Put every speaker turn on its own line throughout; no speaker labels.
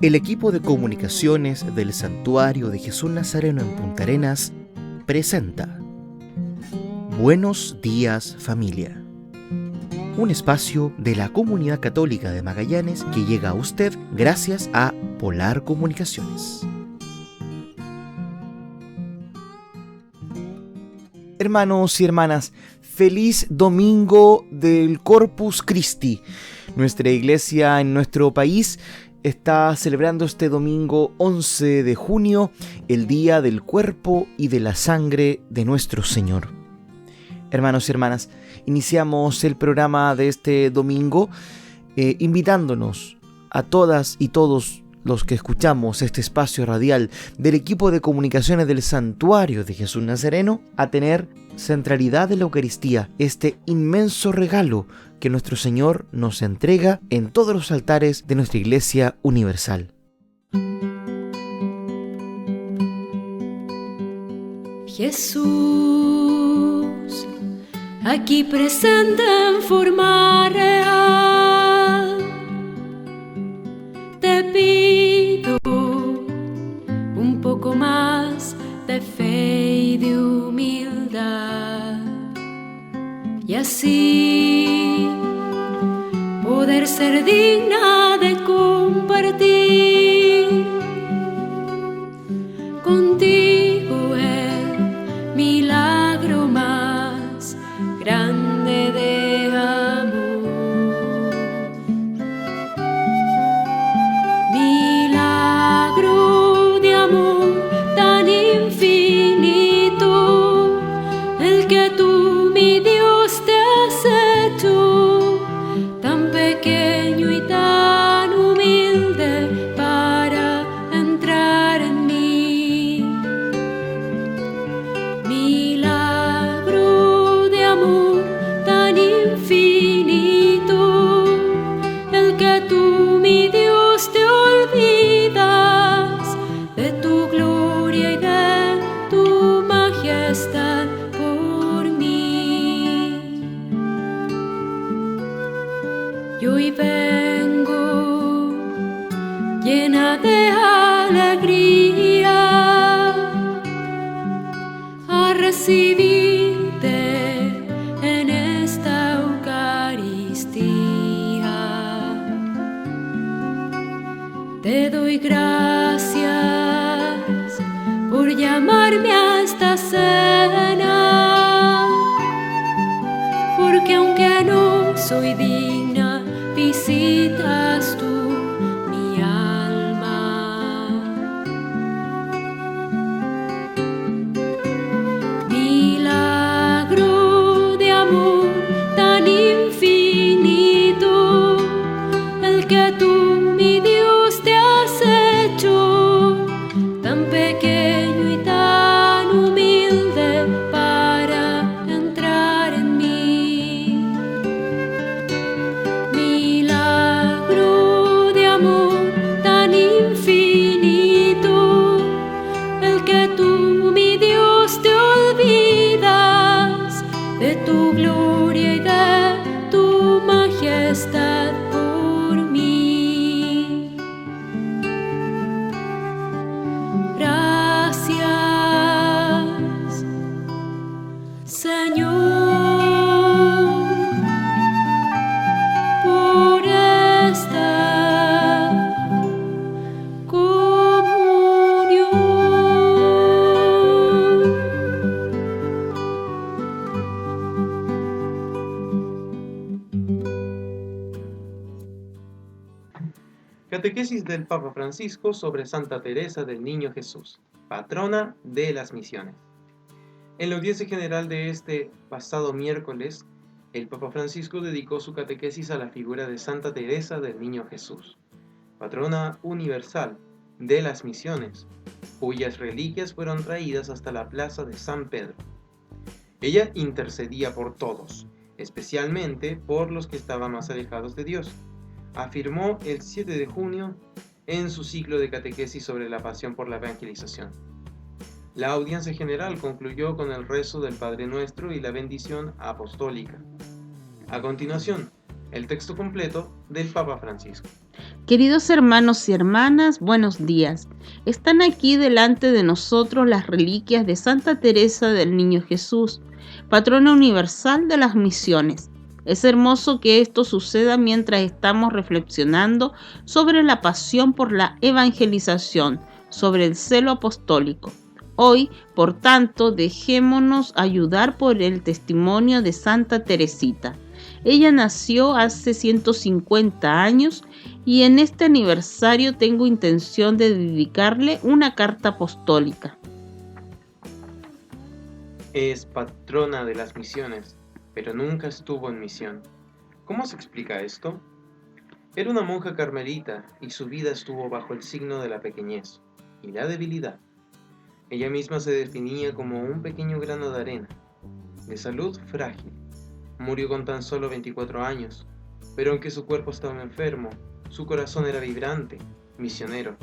El equipo de comunicaciones del Santuario de Jesús Nazareno en Punta Arenas presenta Buenos días, familia. Un espacio de la Comunidad Católica de Magallanes que llega a usted gracias a Polar Comunicaciones. Hermanos y hermanas, feliz domingo del Corpus Christi. Nuestra iglesia en nuestro país está celebrando este domingo 11 de junio el Día del Cuerpo y de la Sangre de nuestro Señor. Hermanos y hermanas, iniciamos el programa de este domingo invitándonos a todas y todos los que escuchamos este espacio radial del equipo de comunicaciones del Santuario de Jesús Nazareno a tener centralidad en la Eucaristía, este inmenso regalo que nuestro Señor nos entrega en todos los altares de nuestra Iglesia Universal.
Jesús, aquí presente en forma real, te pido un poco más de fe y de humildad, y así poder ser digna de compartir contigo el milagro más grande de amor. Milagro de amor tan infinito, el que tú, mi Dios, te has hecho tan pequeño y tan humilde para entrar en mí. Milagro de amor tan infinito, el que tú, mi Dios, te olvidas de tu gloria y de tu majestad por mí. Y hoy vengo llena de alegría a recibirte en esta Eucaristía. Te doy gracias por llamarme a esta cena, porque aunque no soy digna, visitas tú mi alma. Milagro de amor tan infinito, el que tú, mi Dios, te has hecho tan pequeño y tan humilde para entrar en mí. Milagro de amor tan infinito, el que tú, mi Dios, te olvidas de tu gloria y de tu majestad por mí. Gracias, Señor, por esta comunión.
Catequesis del Papa Francisco sobre Santa Teresa del Niño Jesús, patrona de las misiones. En la audiencia general de este pasado miércoles, el Papa Francisco dedicó su catequesis a la figura de Santa Teresa del Niño Jesús, patrona universal de las misiones, cuyas reliquias fueron traídas hasta la plaza de San Pedro. Ella intercedía por todos, especialmente por los que estaban más alejados de Dios, afirmó el 7 de junio en su ciclo de catequesis sobre la pasión por la evangelización. La audiencia general concluyó con el rezo del Padre Nuestro y la bendición apostólica. A continuación, El texto completo del Papa Francisco.
Queridos hermanos y hermanas, buenos días. Están aquí delante de nosotros las reliquias de Santa Teresa del Niño Jesús, patrona universal de las misiones. Es hermoso que esto suceda mientras estamos reflexionando sobre la pasión por la evangelización, sobre el celo apostólico. Hoy, por tanto, dejémonos ayudar por el testimonio de Santa Teresita. Ella nació hace 150 años y en este aniversario tengo intención de dedicarle una carta apostólica.
Es patrona de las misiones, pero nunca estuvo en misión. ¿Cómo se explica esto? Era una monja carmelita y su vida estuvo bajo el signo de la pequeñez y la debilidad. Ella misma se definía como un pequeño grano de arena, de salud frágil. Murió con tan solo 24 años, pero aunque su cuerpo estaba enfermo, su corazón era vibrante, misionero.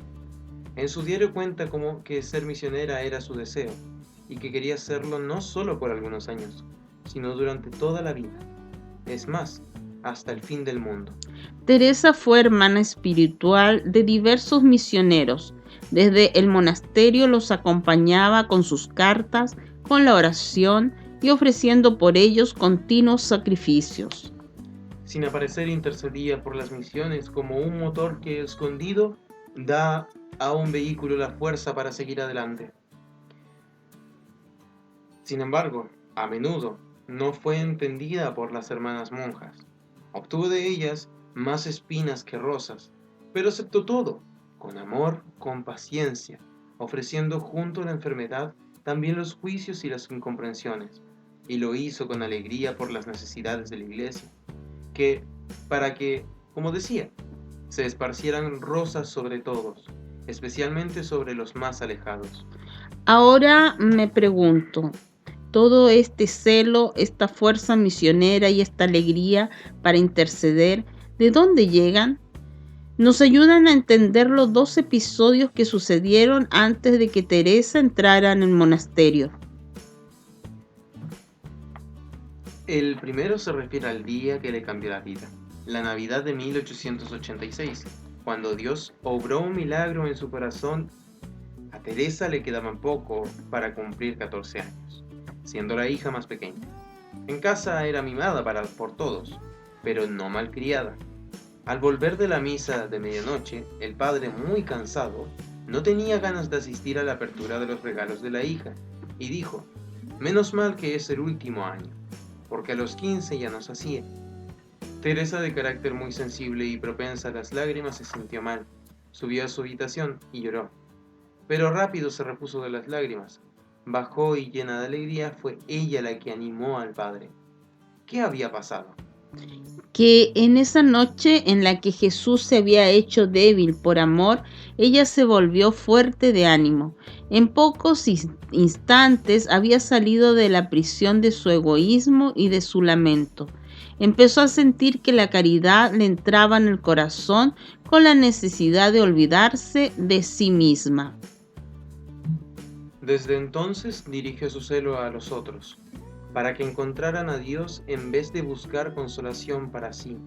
En su diario cuenta como que ser misionera era su deseo, y que quería hacerlo no solo por algunos años, sino durante toda la vida. Es más, hasta el fin del mundo.
Teresa fue hermana espiritual de diversos misioneros. Desde el monasterio los acompañaba con sus cartas, con la oración y ofreciendo por ellos continuos sacrificios.
Sin aparecer, intercedía por las misiones como un motor que, escondido, da a un vehículo la fuerza para seguir adelante. Sin embargo, a menudo no fue entendida por las hermanas monjas. Obtuvo de ellas más espinas que rosas, pero aceptó todo, con amor, con paciencia, ofreciendo junto a la enfermedad también los juicios y las incomprensiones, y lo hizo con alegría por las necesidades de la iglesia, para que, como decía, se esparcieran rosas sobre todos, especialmente sobre los más alejados.
Ahora me pregunto, todo este celo, esta fuerza misionera y esta alegría para interceder, ¿de dónde llegan? Nos ayudan a entender los 2 episodios que sucedieron antes de que Teresa entrara en el monasterio.
El primero se refiere al día que le cambió la vida, la Navidad de 1886, cuando Dios obró un milagro en su corazón. A Teresa le quedaban poco para cumplir 14 años, siendo la hija más pequeña. En casa era mimada por todos, pero no malcriada. Al volver de la misa de medianoche, el padre, muy cansado, no tenía ganas de asistir a la apertura de los regalos de la hija, y dijo: menos mal que es el último año, porque a los 15 ya nos hacía. Teresa, de carácter muy sensible y propensa a las lágrimas, se sintió mal. Subió a su habitación y lloró. Pero rápido se repuso de las lágrimas. Bajó y, llena de alegría, fue ella la que animó al padre. ¿Qué había pasado?
Que en esa noche en la que Jesús se había hecho débil por amor, ella se volvió fuerte de ánimo. En pocos instantes había salido de la prisión de su egoísmo y de su lamento. Empezó a sentir que la caridad le entraba en el corazón con la necesidad de olvidarse de sí misma.
Desde entonces dirigió su celo a los otros, para que encontraran a Dios en vez de buscar consolación para sí.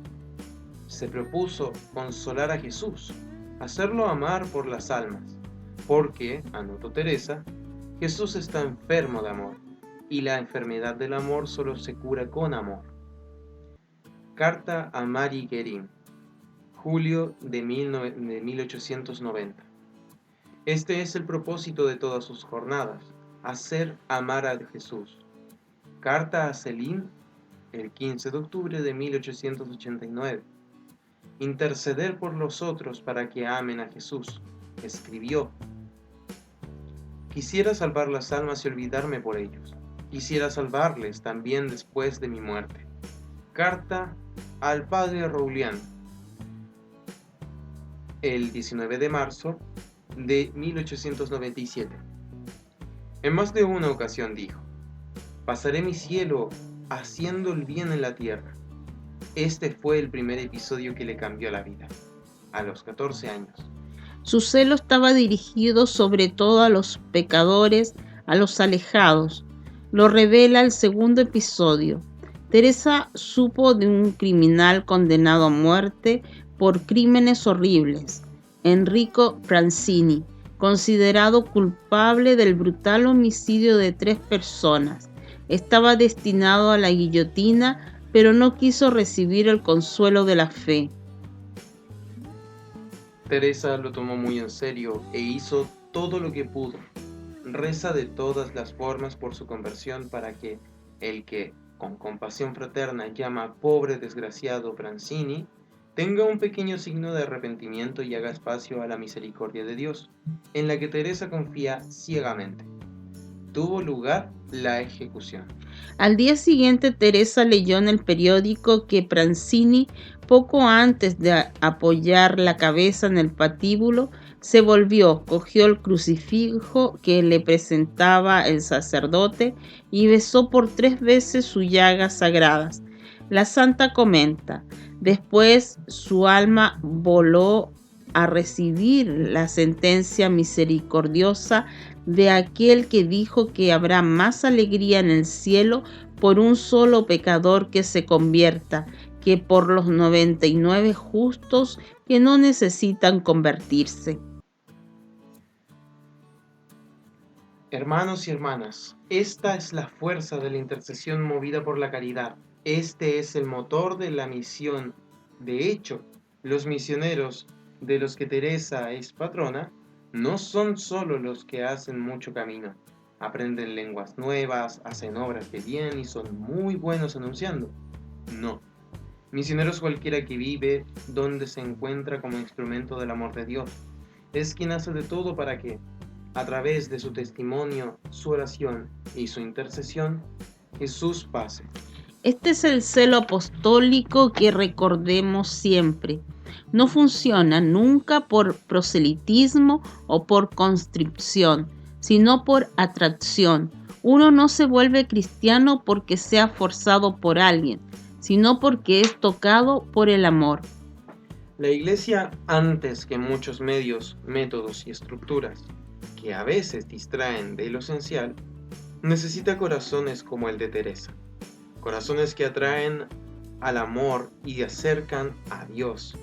Se propuso consolar a Jesús, hacerlo amar por las almas, porque, anotó Teresa, Jesús está enfermo de amor, y la enfermedad del amor solo se cura con amor. Carta a Marie Guérin, julio de 1890. Este es el propósito de todas sus jornadas, hacer amar a Jesús. Carta a Céline, el 15 de octubre de 1889. Interceder por los otros para que amen a Jesús. Escribió: quisiera salvar las almas y olvidarme por ellos. Quisiera salvarles también después de mi muerte. Carta al padre Roulian, el 19 de marzo de 1897. En más de una ocasión dijo: pasaré mi cielo haciendo el bien en la tierra. Este fue el primer episodio que le cambió la vida, a los 14 años.
Su celo estaba dirigido sobre todo a los pecadores, a los alejados. Lo revela el segundo episodio. Teresa supo de un criminal condenado a muerte por crímenes horribles, Enrico Francini, considerado culpable del brutal homicidio de 3 personas. Estaba destinado a la guillotina, pero no quiso recibir el consuelo de la fe.
Teresa lo tomó muy en serio e hizo todo lo que pudo. Reza de todas las formas por su conversión para que el que, con compasión fraterna, llama pobre desgraciado Francini, tenga un pequeño signo de arrepentimiento y haga espacio a la misericordia de Dios, en la que Teresa confía ciegamente. Tuvo lugar la ejecución.
Al día siguiente, Teresa leyó en el periódico que Francini, poco antes de apoyar la cabeza en el patíbulo, se volvió, cogió el crucifijo que le presentaba el sacerdote y besó por 3 veces sus llagas sagradas. La santa comenta: después su alma voló a recibir la sentencia misericordiosa de aquel que dijo que habrá más alegría en el cielo por un solo pecador que se convierta, que por los 99 justos que no necesitan convertirse.
Hermanos y hermanas, esta es la fuerza de la intercesión movida por la caridad. Este es el motor de la misión. De hecho, los misioneros de los que Teresa es patrona no son solo los que hacen mucho camino, aprenden lenguas nuevas, hacen obras de bien y son muy buenos anunciando. No. Misioneros cualquiera que vive donde se encuentra como instrumento del amor de Dios. Es quien hace de todo para que, a través de su testimonio, su oración y su intercesión, Jesús pase.
Este es el celo apostólico que recordemos siempre. No funciona nunca por proselitismo o por constricción, sino por atracción. Uno no se vuelve cristiano porque sea forzado por alguien, sino porque es tocado por el amor.
La Iglesia, antes que muchos medios, métodos y estructuras, que a veces distraen de lo esencial, necesita corazones como el de Teresa. Corazones que atraen al amor y acercan a Dios.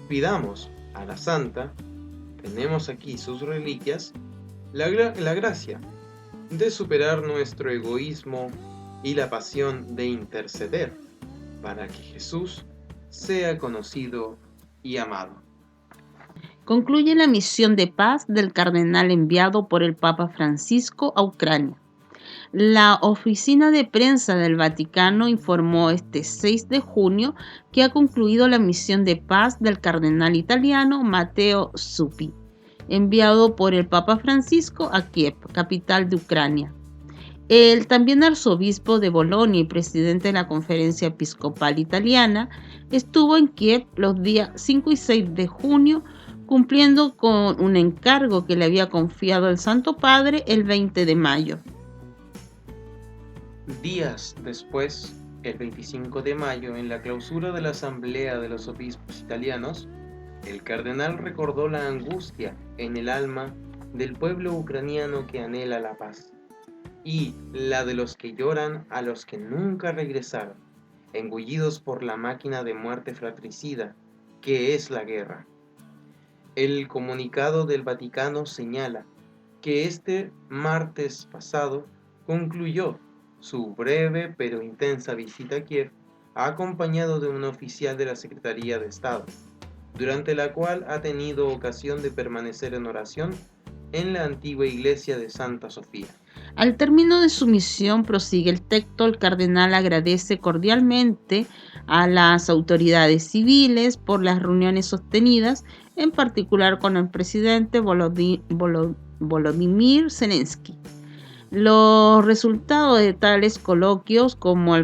Pidamos a la Santa, tenemos aquí sus reliquias, la gracia de superar nuestro egoísmo y la pasión de interceder para que Jesús sea conocido y amado.
Concluye la misión de paz del cardenal enviado por el Papa Francisco a Ucrania. La oficina de prensa del Vaticano informó este 6 de junio que ha concluido la misión de paz del cardenal italiano Matteo Zuppi, enviado por el Papa Francisco a Kiev, capital de Ucrania. El también arzobispo de Bolonia y presidente de la Conferencia Episcopal Italiana estuvo en Kiev los días 5 y 6 de junio cumpliendo con un encargo que le había confiado el Santo Padre el 20 de mayo.
Días después, el 25 de mayo, en la clausura de la Asamblea de los Obispos Italianos, el cardenal recordó la angustia en el alma del pueblo ucraniano que anhela la paz, y la de los que lloran a los que nunca regresaron, engullidos por la máquina de muerte fratricida que es la guerra. El comunicado del Vaticano señala que este martes pasado concluyó su breve pero intensa visita a Kiev, acompañado de un oficial de la Secretaría de Estado, durante la cual ha tenido ocasión de permanecer en oración en la antigua iglesia de Santa Sofía.
Al término de su misión, prosigue el texto, el cardenal agradece cordialmente a las autoridades civiles por las reuniones sostenidas, en particular con el presidente Volodymyr Zelensky. Los resultados de tales coloquios, como el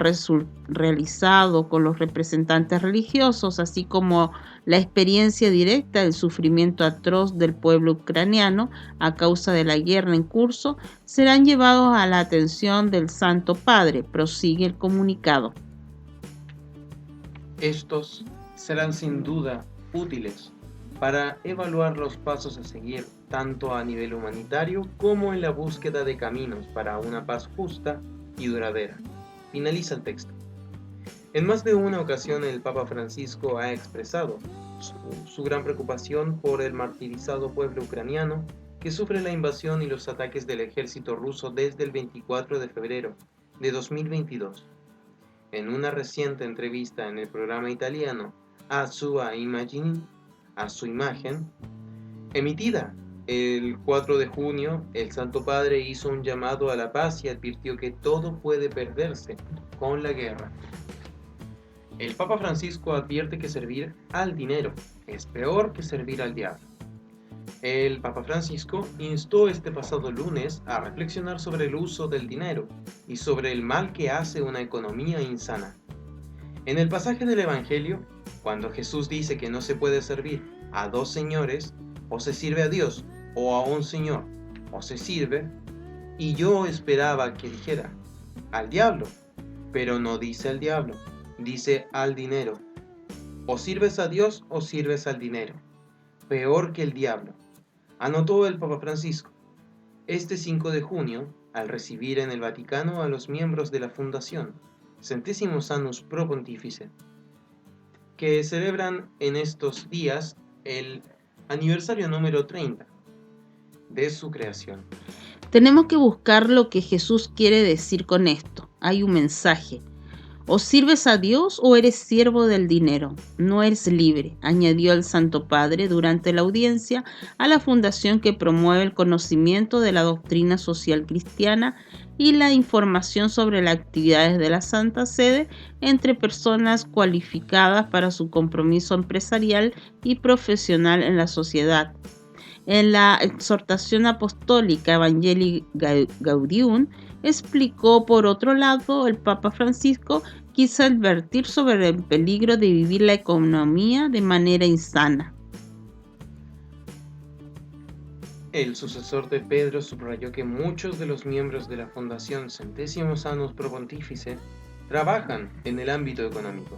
realizado con los representantes religiosos, así como la experiencia directa del sufrimiento atroz del pueblo ucraniano a causa de la guerra en curso, serán llevados a la atención del Santo Padre, prosigue el comunicado.
Estos serán sin duda útiles para evaluar los pasos a seguir tanto a nivel humanitario como en la búsqueda de caminos para una paz justa y duradera. Finaliza el texto. En más de una ocasión el Papa Francisco ha expresado su gran preocupación por el martirizado pueblo ucraniano que sufre la invasión y los ataques del ejército ruso desde el 24 de febrero de 2022. En una reciente entrevista en el programa italiano A Sua Imagen, emitida el 4 de junio, el Santo Padre hizo un llamado a la paz y advirtió que todo puede perderse con la guerra. El Papa Francisco advierte que servir al dinero es peor que servir al diablo. El Papa Francisco instó este pasado lunes a reflexionar sobre el uso del dinero y sobre el mal que hace una economía insana. En el pasaje del Evangelio, cuando Jesús dice que no se puede servir a dos señores, o se sirve a Dios o a un señor, o se sirve, y yo esperaba que dijera al diablo, pero no dice al diablo, dice al dinero. O sirves a Dios o sirves al dinero, peor que el diablo, anotó el Papa Francisco este 5 de junio al recibir en el Vaticano a los miembros de la Fundación Centésimos Annus Pro Pontifice, que celebran en estos días el aniversario número 30 de su creación.
Tenemos que buscar lo que Jesús quiere decir con esto. Hay un mensaje. O sirves a Dios o eres siervo del dinero. No eres libre, añadió el Santo Padre durante la audiencia a la fundación que promueve el conocimiento de la doctrina social cristiana y la información sobre las actividades de la Santa Sede entre personas cualificadas para su compromiso empresarial y profesional en la sociedad. En la exhortación apostólica Evangelii Gaudium, explicó por otro lado el Papa Francisco, quiso advertir sobre el peligro de vivir la economía de manera insana.
El sucesor de Pedro subrayó que muchos de los miembros de la Fundación Centésimos Annus Pro Pontifice trabajan en el ámbito económico.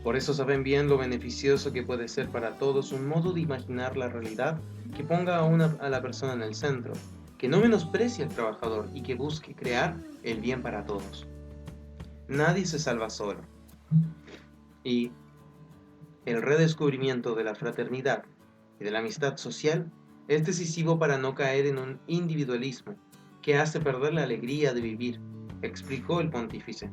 Por eso saben bien lo beneficioso que puede ser para todos un modo de imaginar la realidad que ponga a la persona en el centro, que no menosprecie al trabajador y que busque crear el bien para todos. Nadie se salva solo. Y el redescubrimiento de la fraternidad y de la amistad social es decisivo para no caer en un individualismo que hace perder la alegría de vivir, explicó el pontífice.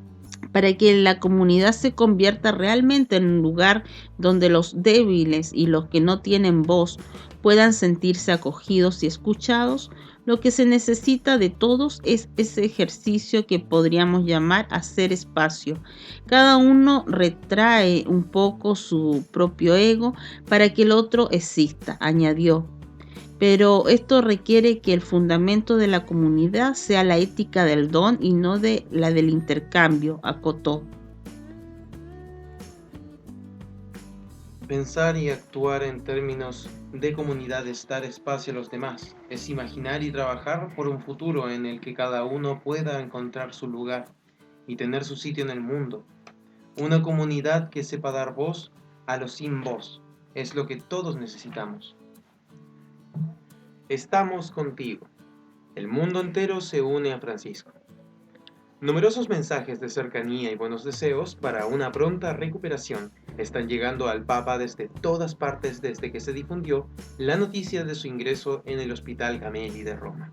Para que la comunidad se convierta realmente en un lugar donde los débiles y los que no tienen voz puedan sentirse acogidos y escuchados, lo que se necesita de todos es ese ejercicio que podríamos llamar hacer espacio. Cada uno retrae un poco su propio ego para que el otro exista, añadió. Pero esto requiere que el fundamento de la comunidad sea la ética del don y no de la del intercambio, acotó.
Pensar y actuar en términos de comunidad es dar espacio a los demás, es imaginar y trabajar por un futuro en el que cada uno pueda encontrar su lugar y tener su sitio en el mundo. Una comunidad que sepa dar voz a los sin voz es lo que todos necesitamos. Estamos contigo. El mundo entero se une a Francisco. Numerosos mensajes de cercanía y buenos deseos para una pronta recuperación están llegando al Papa desde todas partes desde que se difundió la noticia de su ingreso en el Hospital Gemelli de Roma,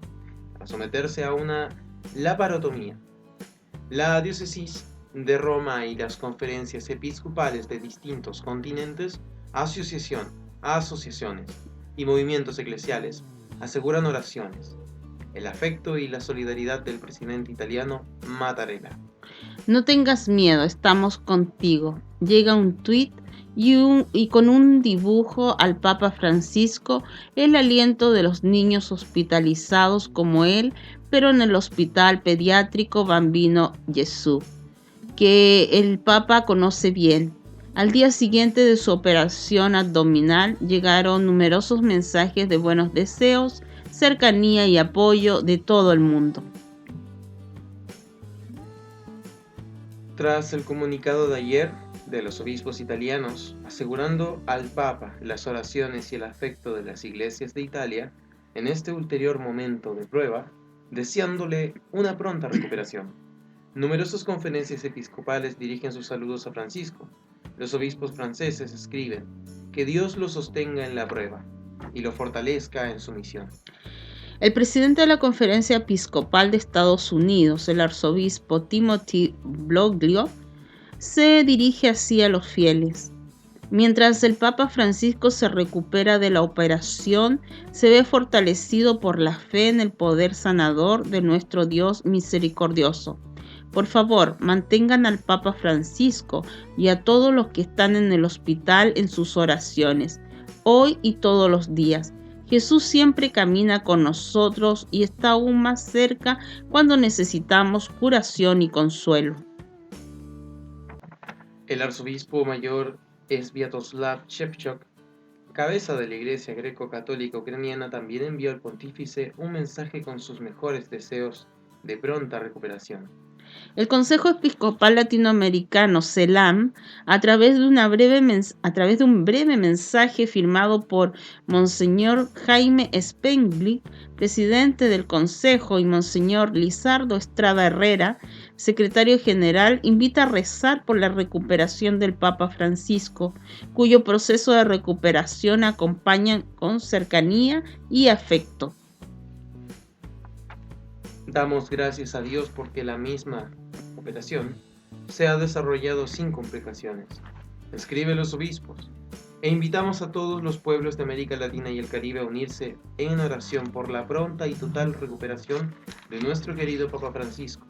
a someterse a una laparotomía. La diócesis de Roma y las conferencias episcopales de distintos continentes, asociaciones y movimientos eclesiales aseguran oraciones, el afecto y la solidaridad del presidente italiano Mattarella.
No tengas miedo, estamos contigo. Llega un tuit y con un dibujo al Papa Francisco el aliento de los niños hospitalizados como él, pero en el hospital pediátrico Bambino Gesù, que el Papa conoce bien. Al día siguiente de su operación abdominal llegaron numerosos mensajes de buenos deseos, cercanía y apoyo de todo el mundo.
Tras el comunicado de ayer de los obispos italianos asegurando al Papa las oraciones y el afecto de las iglesias de Italia en este ulterior momento de prueba, deseándole una pronta recuperación, Numerosas conferencias episcopales dirigen sus saludos a Francisco. Los obispos franceses escriben: que Dios lo sostenga en la prueba y lo fortalezca en su misión.
El presidente de la Conferencia Episcopal de Estados Unidos, el arzobispo Timothy Broglio, se dirige así a los fieles. Mientras el Papa Francisco se recupera de la operación, se ve fortalecido por la fe en el poder sanador de nuestro Dios misericordioso. Por favor, mantengan al Papa Francisco y a todos los que están en el hospital en sus oraciones, hoy y todos los días. Jesús siempre camina con nosotros y está aún más cerca cuando necesitamos curación y consuelo.
El arzobispo mayor Sviatoslav Shevchuk, cabeza de la Iglesia Greco-Católica Ucraniana, también envió al pontífice un mensaje con sus mejores deseos de pronta recuperación.
El Consejo Episcopal Latinoamericano, CELAM, a través de un breve mensaje firmado por Monseñor Jaime Spengler, presidente del Consejo, y Monseñor Lizardo Estrada Herrera, secretario general, invita a rezar por la recuperación del Papa Francisco, cuyo proceso de recuperación acompañan con cercanía y afecto.
Damos gracias a Dios porque la misma operación se ha desarrollado sin complicaciones, escriben los obispos, e invitamos a todos los pueblos de América Latina y el Caribe a unirse en oración por la pronta y total recuperación de nuestro querido Papa Francisco.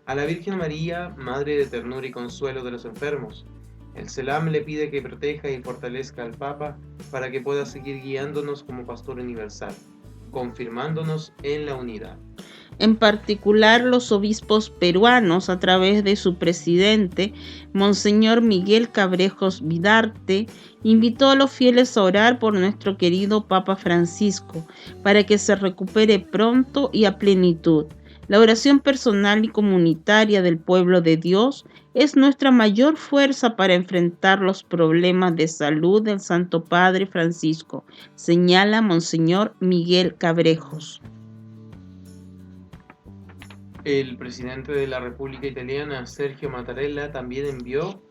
A la Virgen María, Madre de ternura y consuelo de los enfermos, el CELAM le pide que proteja y fortalezca al Papa para que pueda seguir guiándonos como pastor universal, confirmándonos en la unidad.
En particular, los obispos peruanos, a través de su presidente, Monseñor Miguel Cabrejos Vidarte, invitó a los fieles a orar por nuestro querido Papa Francisco, para que se recupere pronto y a plenitud. La oración personal y comunitaria del pueblo de Dios es nuestra mayor fuerza para enfrentar los problemas de salud del Santo Padre Francisco, señala Monseñor Miguel Cabrejos.
El presidente de la República Italiana, Sergio Mattarella, también envió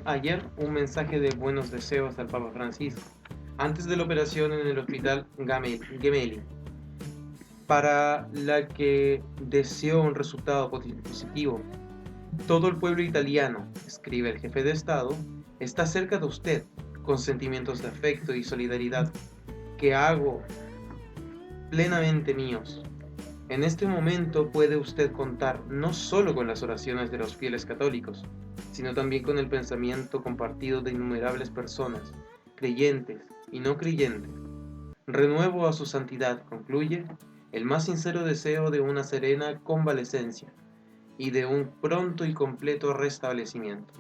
ayer un mensaje de buenos deseos al Papa Francisco, antes de la operación en el hospital Gemelli, para la que deseó un resultado positivo. Todo el pueblo italiano, escribe el jefe de Estado, está cerca de usted, con sentimientos de afecto y solidaridad, que hago plenamente míos. En este momento puede usted contar no solo con las oraciones de los fieles católicos, sino también con el pensamiento compartido de innumerables personas, creyentes y no creyentes. Renuevo a su santidad, concluye, el más sincero deseo de una serena convalecencia y de un pronto y completo restablecimiento.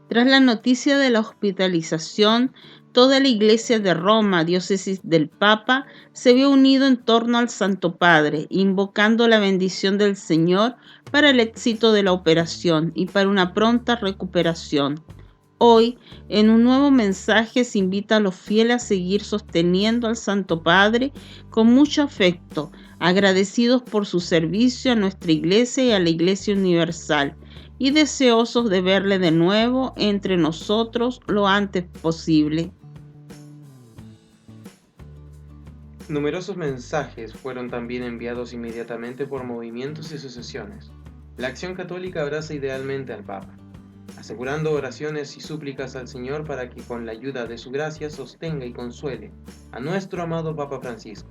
Tras la noticia de la hospitalización, toda la Iglesia de Roma, diócesis del Papa, se vio unido en torno al Santo Padre, invocando la bendición del Señor para el éxito de la operación y para una pronta recuperación. Hoy, en un nuevo mensaje, se invita a los fieles a seguir sosteniendo al Santo Padre con mucho afecto, agradecidos por su servicio a nuestra Iglesia y a la Iglesia Universal, y deseosos de verle de nuevo entre nosotros lo antes posible.
Numerosos mensajes fueron también enviados inmediatamente por movimientos y asociaciones. La Acción Católica abraza idealmente al Papa, asegurando oraciones y súplicas al Señor para que con la ayuda de su gracia sostenga y consuele a nuestro amado Papa Francisco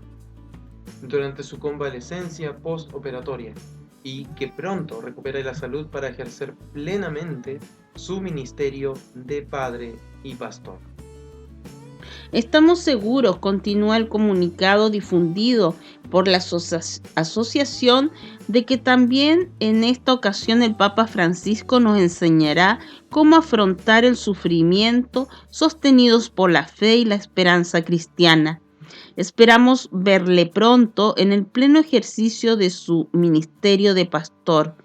durante su convalecencia postoperatoria y que pronto recupere la salud para ejercer plenamente su ministerio de padre y pastor.
Estamos seguros, continúa el comunicado difundido por la asociación, de que también en esta ocasión el Papa Francisco nos enseñará cómo afrontar el sufrimiento sostenidos por la fe y la esperanza cristiana. Esperamos verle pronto en el pleno ejercicio de su ministerio de pastor.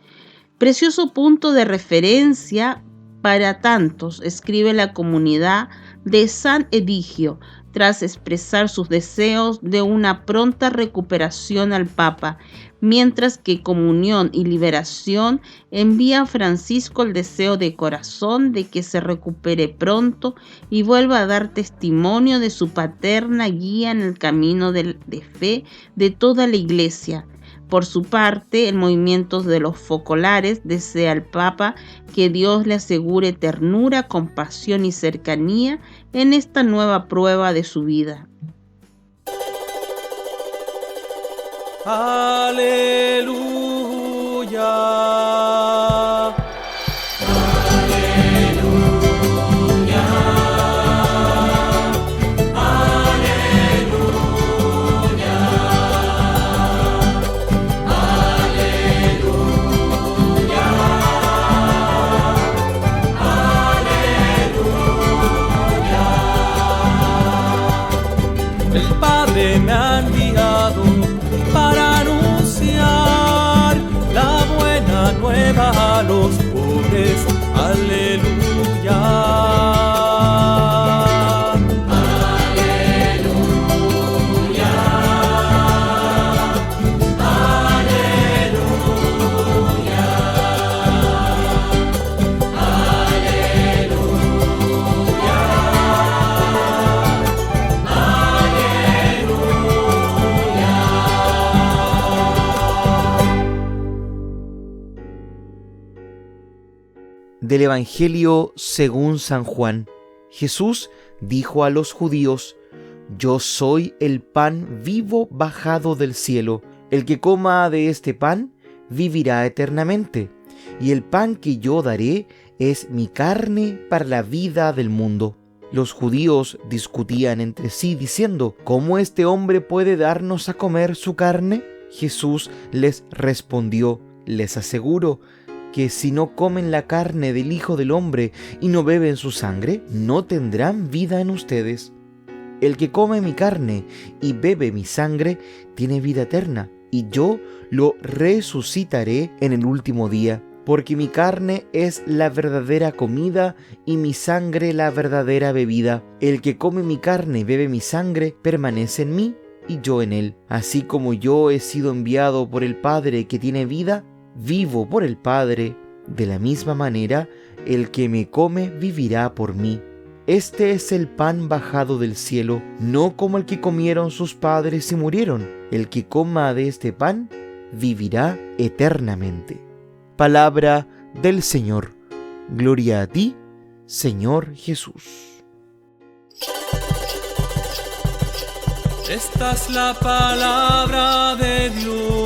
Precioso punto de referencia para tantos, escribe la comunidad de San Edigio, tras expresar sus deseos de una pronta recuperación al Papa, mientras que Comunión y Liberación envía a Francisco el deseo de corazón de que se recupere pronto y vuelva a dar testimonio de su paterna guía en el camino de fe de toda la Iglesia. Por su parte, el movimiento de los focolares desea al Papa que Dios le asegure ternura, compasión y cercanía en esta nueva prueba de su vida.
Aleluya. El Padre me ha enviado para anunciar la buena nueva a los pobres. Aleluya.
Del Evangelio según San Juan. Jesús dijo a los judíos: Yo soy el pan vivo bajado del cielo. El que coma de este pan vivirá eternamente, y el pan que yo daré es mi carne para la vida del mundo. Los judíos discutían entre sí diciendo: ¿Cómo este hombre puede darnos a comer su carne? Jesús les respondió: Les aseguro que si no comen la carne del Hijo del Hombre y no beben su sangre, no tendrán vida en ustedes. El que come mi carne y bebe mi sangre tiene vida eterna, y yo lo resucitaré en el último día, porque mi carne es la verdadera comida y mi sangre la verdadera bebida. El que come mi carne y bebe mi sangre permanece en mí y yo en él. Así como yo he sido enviado por el Padre que tiene vida, vivo por el Padre, de la misma manera el que me come vivirá por mí. Este es el pan bajado del cielo, no como el que comieron sus padres y murieron. El que coma de este pan vivirá eternamente. Palabra del Señor. Gloria a ti, Señor Jesús.
Esta es la palabra de Dios.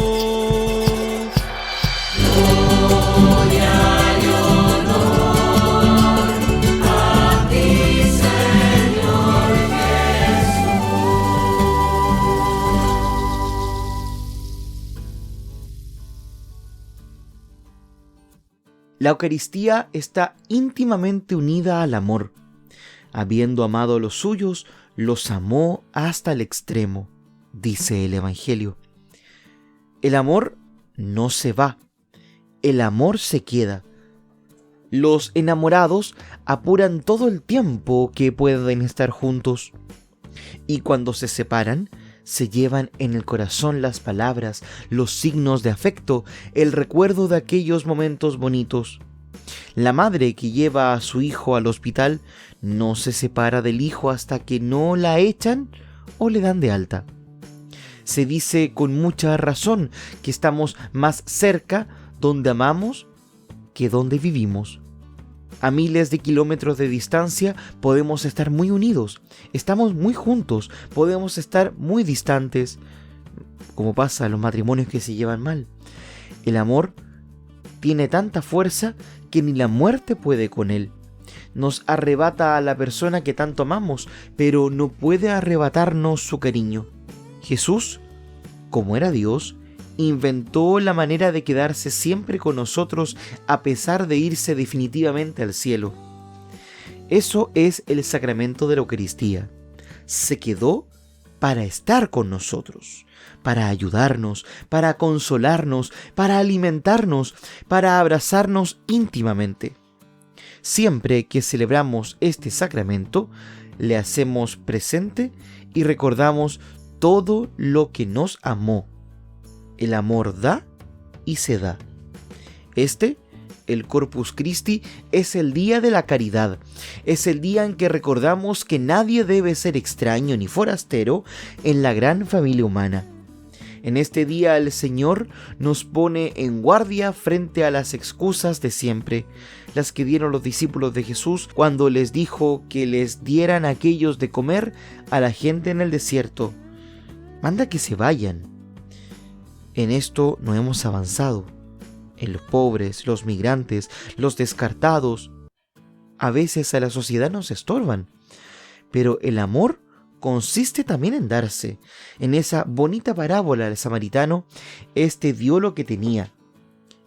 La Eucaristía está íntimamente unida al amor. Habiendo amado a los suyos, los amó hasta el extremo, dice el Evangelio. El amor no se va, el amor se queda. Los enamorados apuran todo el tiempo que pueden estar juntos, y cuando se separan, se llevan en el corazón las palabras, los signos de afecto, el recuerdo de aquellos momentos bonitos. La madre que lleva a su hijo al hospital no se separa del hijo hasta que no la echan o le dan de alta. Se dice con mucha razón que estamos más cerca donde amamos que donde vivimos. A miles de kilómetros de distancia podemos estar muy unidos, estamos muy juntos, podemos estar muy distantes, como pasa en los matrimonios que se llevan mal. El amor tiene tanta fuerza que ni la muerte puede con él. Nos arrebata a la persona que tanto amamos, pero no puede arrebatarnos su cariño. Jesús, como era Dios, inventó la manera de quedarse siempre con nosotros a pesar de irse definitivamente al cielo. Eso es el sacramento de la Eucaristía. Se quedó para estar con nosotros, para ayudarnos, para consolarnos, para alimentarnos, para abrazarnos íntimamente. Siempre que celebramos este sacramento, le hacemos presente y recordamos todo lo que nos amó. El amor da y se da. El Corpus Christi, es el día de la caridad. Es el día en que recordamos que nadie debe ser extraño ni forastero en la gran familia humana. En este día el Señor nos pone en guardia frente a las excusas de siempre, las que dieron los discípulos de Jesús cuando les dijo que les dieran a aquellos de comer a la gente en el desierto. Manda que se vayan. En esto no hemos avanzado. En los pobres, los migrantes, los descartados. A veces a la sociedad nos estorban, pero el amor consiste también en darse. En esa bonita parábola del samaritano, dio lo que tenía: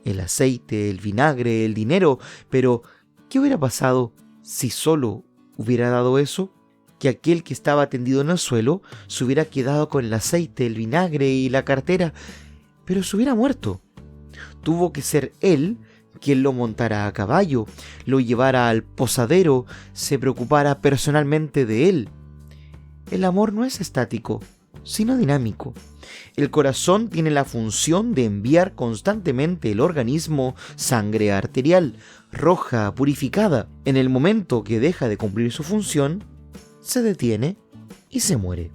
el aceite, el vinagre, el dinero. Pero, ¿qué hubiera pasado si solo hubiera dado eso? Que aquel que estaba tendido en el suelo se hubiera quedado con el aceite, el vinagre y la cartera, pero se hubiera muerto. Tuvo que ser él quien lo montara a caballo, lo llevara al posadero, se preocupara personalmente de él. El amor no es estático, sino dinámico. El corazón tiene la función de enviar constantemente el organismo sangre arterial, roja, purificada. En el momento que deja de cumplir su función, se detiene y se muere.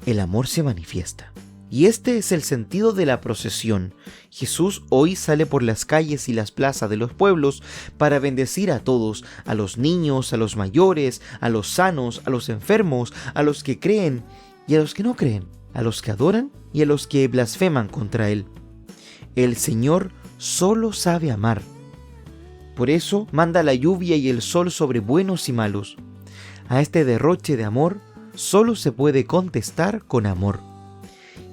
El amor se manifiesta. Y este es el sentido de la procesión. Jesús hoy sale por las calles y las plazas de los pueblos para bendecir a todos, a los niños, a los mayores, a los sanos, a los enfermos, a los que creen y a los que no creen, a los que adoran y a los que blasfeman contra Él. El Señor solo sabe amar. Por eso manda la lluvia y el sol sobre buenos y malos. A este derroche de amor solo se puede contestar con amor.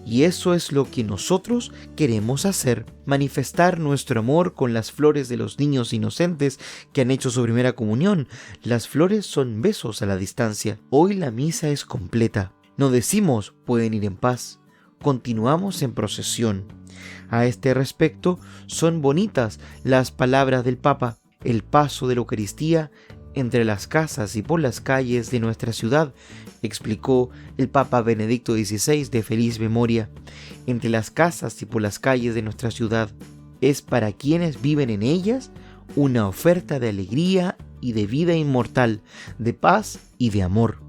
Y eso es lo que nosotros queremos hacer, manifestar nuestro amor con las flores de los niños inocentes que han hecho su primera comunión. Las flores son besos a la distancia. Hoy la misa es completa. No decimos pueden ir en paz, continuamos en procesión. A este respecto son bonitas las palabras del Papa. El paso de la Eucaristía entre las casas y por las calles de nuestra ciudad, explicó el Papa Benedicto XVI de feliz memoria. Entre las casas y por las calles de nuestra ciudad es para quienes viven en ellas una oferta de alegría y de vida inmortal, de paz y de amor.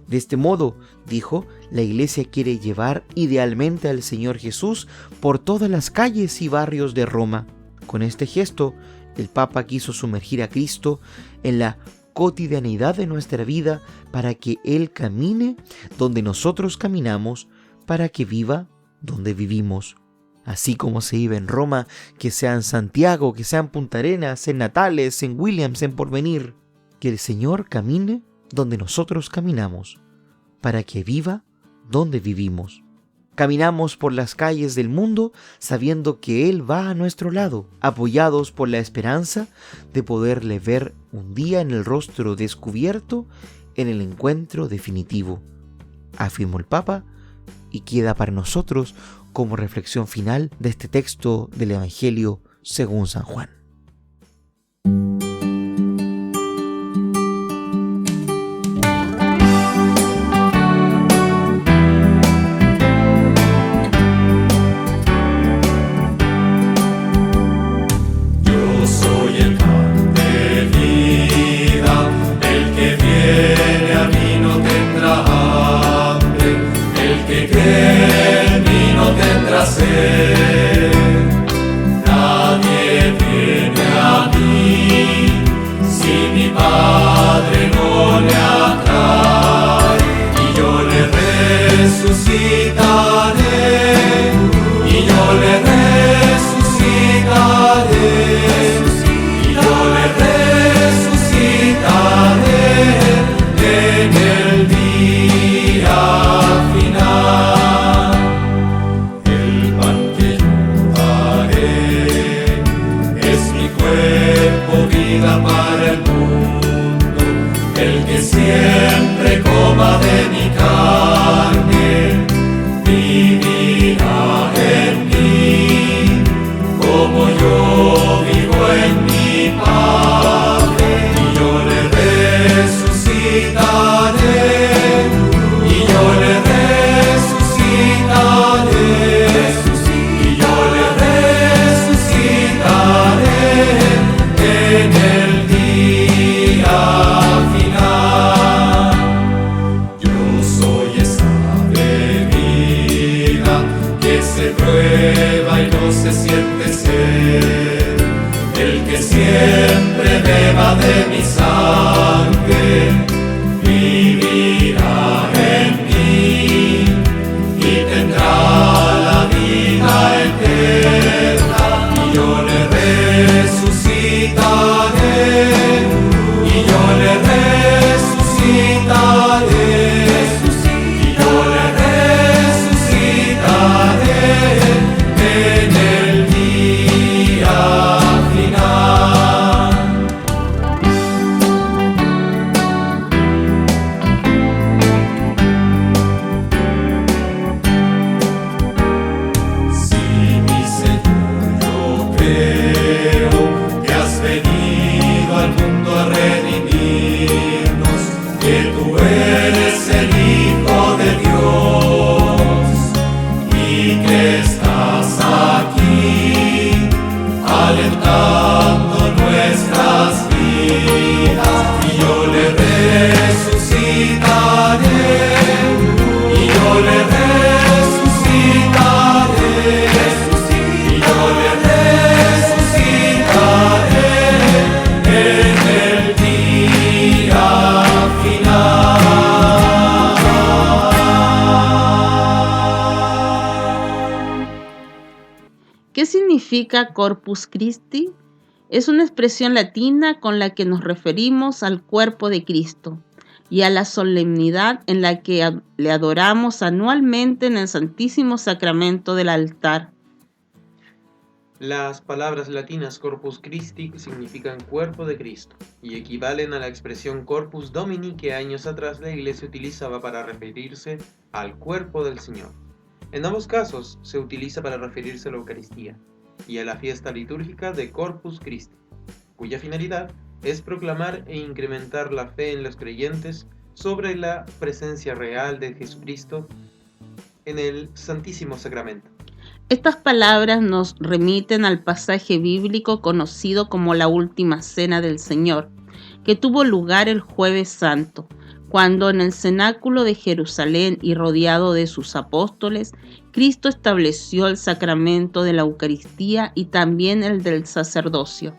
De este modo, dijo, la Iglesia quiere llevar idealmente al Señor Jesús por todas las calles y barrios de Roma. Con este gesto, el Papa quiso sumergir a Cristo en la cotidianidad de nuestra vida para que Él camine donde nosotros caminamos, para que viva donde vivimos. Así como se vive en Roma, que sea en Santiago, que sea en Punta Arenas, en Natales, en Williams, en Porvenir. Que el Señor camine donde nosotros caminamos, para que viva donde vivimos. Caminamos por las calles del mundo sabiendo que Él va a nuestro lado, apoyados por la esperanza de poderle ver un día en el rostro descubierto en el encuentro definitivo, afirmó el Papa, y queda para nosotros como reflexión final de este texto del Evangelio según San Juan.
Nadie viene a mí si mi Padre no le atrae, y yo le resucitaré, y yo le resucitaré, y yo le resucitaré en el día final. El pan que yo daré es mi cuerpo, vida para el mundo. El que siempre coma de mi carne vivirá en mí. se prueba y no se siente sed, el que siempre beba de mi sangre, vivirá en mí y tendrá la vida eterna, y yo le resucitaré, y yo le resucitaré, y yo le resucitaré en el día final. Sí, mi Señor, yo creo que has venido al mundo a redimirnos, que tú eres el Hijo de Dios y que estás aquí alentando nuestras vidas, y yo le resucitaré, y yo le resucitaré, y yo le resucitaré en el día final.
¿Qué significa Corpus Christi? Es una expresión latina con la que nos referimos al cuerpo de Cristo y a la solemnidad en la que le adoramos anualmente en el Santísimo Sacramento del altar.
Las palabras latinas Corpus Christi significan cuerpo de Cristo y equivalen a la expresión Corpus Domini que años atrás la Iglesia utilizaba para referirse al cuerpo del Señor. En ambos casos se utiliza para referirse a la Eucaristía y a la fiesta litúrgica de Corpus Christi, cuya finalidad es proclamar e incrementar la fe en los creyentes sobre la presencia real de Jesucristo en el Santísimo Sacramento.
Estas palabras nos remiten al pasaje bíblico conocido como la Última Cena del Señor, que tuvo lugar el Jueves Santo, cuando en el cenáculo de Jerusalén y rodeado de sus apóstoles, Cristo estableció el sacramento de la Eucaristía y también el del sacerdocio.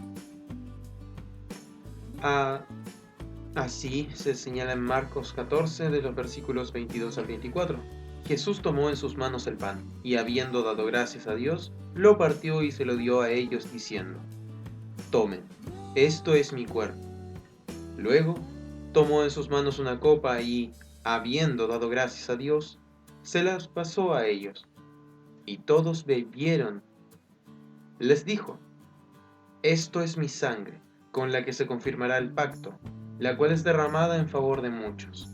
Así se señala en Marcos 14 de los versículos 22 al 24. Jesús tomó en sus manos el pan, y habiendo dado gracias a Dios, lo partió y se lo dio a ellos diciendo: Tomen, esto es mi cuerpo. Luego, tomó en sus manos una copa y, habiendo dado gracias a Dios, se las pasó a ellos, y todos bebieron. Les dijo: Esto es mi sangre, con la que se confirmará el pacto, la cual es derramada en favor de muchos.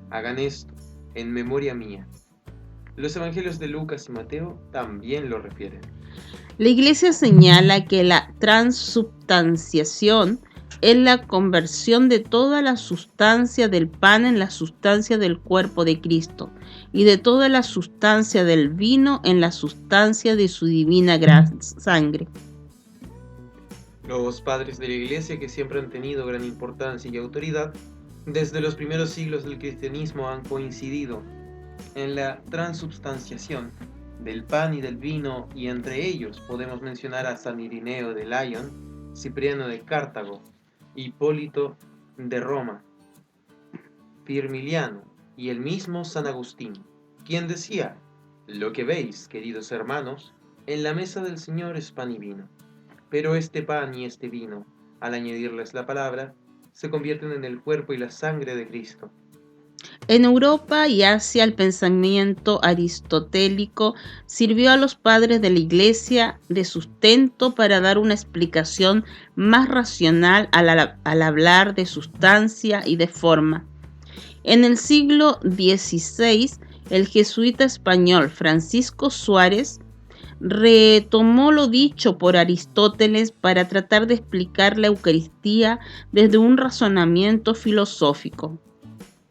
Hagan esto en memoria mía. Los evangelios de Lucas y Mateo también lo refieren.
La Iglesia señala que la transubstanciación es la conversión de toda la sustancia del pan en la sustancia del cuerpo de Cristo y de toda la sustancia del vino en la sustancia de su divina sangre.
Los padres de la Iglesia, que siempre han tenido gran importancia y autoridad, desde los primeros siglos del cristianismo han coincidido en la transubstanciación del pan y del vino, y entre ellos podemos mencionar a San Irineo de Lyon, Cipriano de Cartago, Hipólito de Roma, Firmiliano y el mismo San Agustín, quien decía: lo que veis, queridos hermanos, en la mesa del Señor es pan y vino, pero este pan y este vino, al añadirles la palabra, se convierten en el cuerpo y la sangre de Cristo.
En Europa y Asia, el pensamiento aristotélico sirvió a los padres de la Iglesia de sustento para dar una explicación más racional al hablar de sustancia y de forma. En el siglo XVI, el jesuita español Francisco Suárez retomó lo dicho por Aristóteles para tratar de explicar la Eucaristía desde un razonamiento filosófico.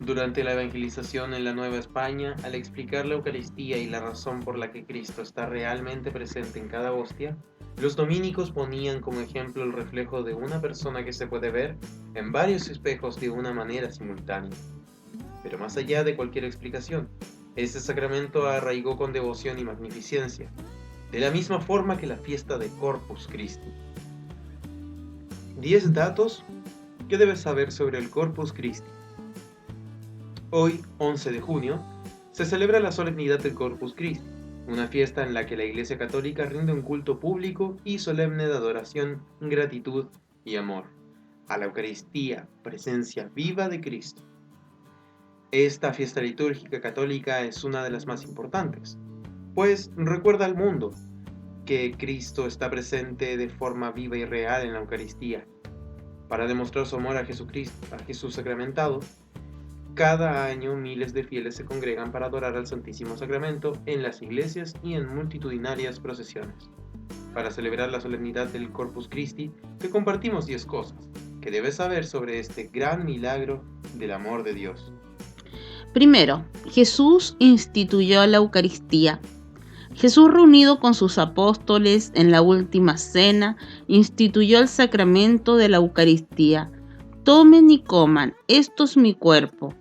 Durante la evangelización en la Nueva España, al explicar la Eucaristía y la razón por la que Cristo está realmente presente en cada hostia, los dominicos ponían como ejemplo el reflejo de una persona que se puede ver en varios espejos de una manera simultánea. Pero más allá de cualquier explicación, Este sacramento arraigó con devoción y magnificencia, de la misma forma que la fiesta de Corpus Christi. 10 datos que debes saber sobre el Corpus Christi. Hoy, 11 de junio, se celebra la solemnidad del Corpus Christi, una fiesta en la que la Iglesia Católica rinde un culto público y solemne de adoración, gratitud y amor a la Eucaristía, presencia viva de Cristo. Esta fiesta litúrgica católica es una de las más importantes, pues recuerda al mundo que Cristo está presente de forma viva y real en la Eucaristía. Para demostrar su amor a Jesucristo, a Jesús sacramentado, cada año miles de fieles se congregan para adorar al Santísimo Sacramento en las iglesias y en multitudinarias procesiones. Para celebrar la solemnidad del Corpus Christi, te compartimos 10 cosas que debes saber sobre este gran milagro del amor de Dios.
Primero, Jesús instituyó la Eucaristía. Jesús, reunido con sus apóstoles en la última cena, instituyó el sacramento de la Eucaristía. Tomen y coman, esto es mi cuerpo.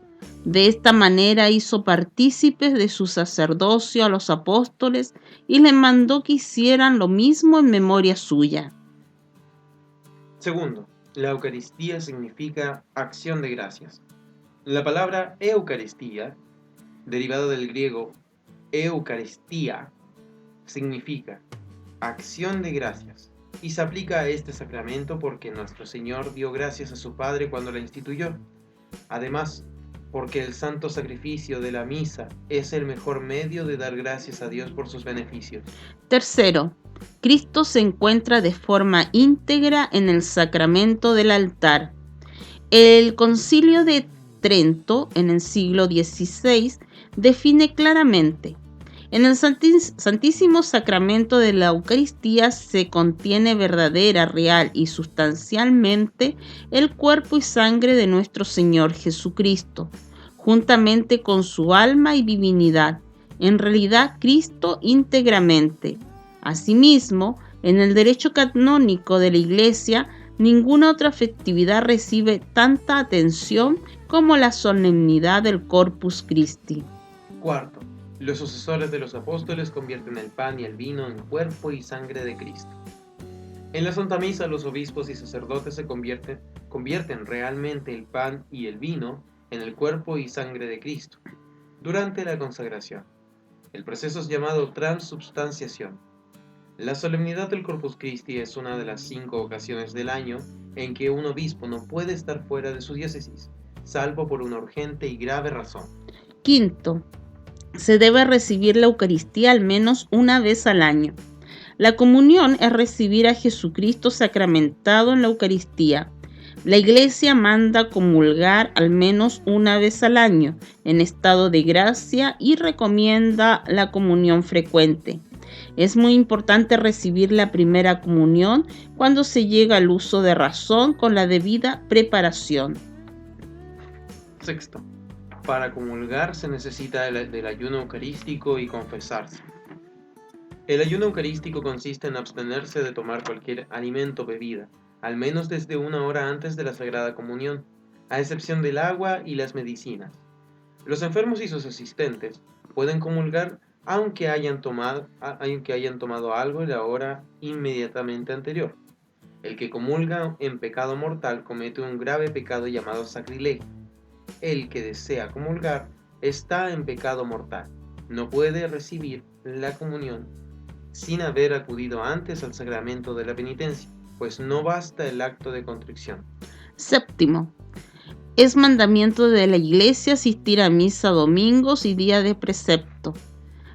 De esta manera hizo partícipes de su sacerdocio a los apóstoles y les mandó que hicieran lo mismo en memoria suya.
Segundo, la Eucaristía significa acción de gracias. La palabra Eucaristía, derivada del griego Eucaristía, significa acción de gracias y se aplica a este sacramento porque nuestro Señor dio gracias a su Padre cuando la instituyó. Además, porque el santo sacrificio de la misa es el mejor medio de dar gracias a Dios por sus beneficios.
Tercero, Cristo se encuentra de forma íntegra en el sacramento del altar. El Concilio de Trento, en el siglo XVI, define claramente: en el Santísimo Sacramento de la Eucaristía se contiene verdadera, real y sustancialmente el cuerpo y sangre de nuestro Señor Jesucristo, juntamente con su alma y divinidad, en realidad Cristo íntegramente. Asimismo, en el derecho canónico de la Iglesia, ninguna otra festividad recibe tanta atención como la solemnidad del Corpus Christi.
Cuarto, los sucesores de los apóstoles convierten el pan y el vino en cuerpo y sangre de Cristo. En la Santa Misa, los obispos y sacerdotes se convierten realmente el pan y el vino en el cuerpo y sangre de Cristo durante la consagración. El proceso es llamado transubstanciación. La solemnidad del Corpus Christi es una de las 5 ocasiones del año en que un obispo no puede estar fuera de su diócesis, salvo por una urgente y grave razón.
Quinto, se debe recibir la Eucaristía al menos una vez al año. La comunión es recibir a Jesucristo sacramentado en la Eucaristía. La Iglesia manda comulgar al menos una vez al año en estado de gracia y recomienda la comunión frecuente. Es muy importante recibir la primera comunión cuando se llega al uso de razón con la debida preparación.
Sexto, para comulgar se necesita del ayuno eucarístico y confesarse. El ayuno eucarístico consiste en abstenerse de tomar cualquier alimento o bebida, al menos desde 1 hora antes de la Sagrada Comunión, a excepción del agua y las medicinas. Los enfermos y sus asistentes pueden comulgar aunque hayan tomado algo en la hora inmediatamente anterior. El que comulga en pecado mortal comete un grave pecado llamado sacrilegio. El que desea comulgar está en pecado mortal. No puede recibir la comunión sin haber acudido antes al sacramento de la penitencia, pues no basta el acto de contrición.
Séptimo, es mandamiento de la Iglesia asistir a misa domingos y día de precepto.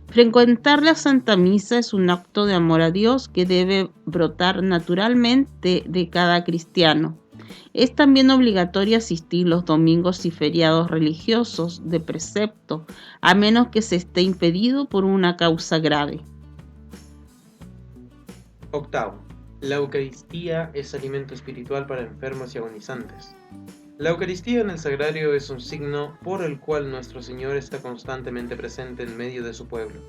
Frecuentar la Santa Misa es un acto de amor a Dios que debe brotar naturalmente de cada cristiano. Es también obligatorio asistir los domingos y feriados religiosos de precepto, a menos que se esté impedido por una causa grave.
Octavo, la Eucaristía es alimento espiritual para enfermos y agonizantes. La Eucaristía en el Sagrario es un signo por el cual nuestro Señor está constantemente presente en medio de su pueblo,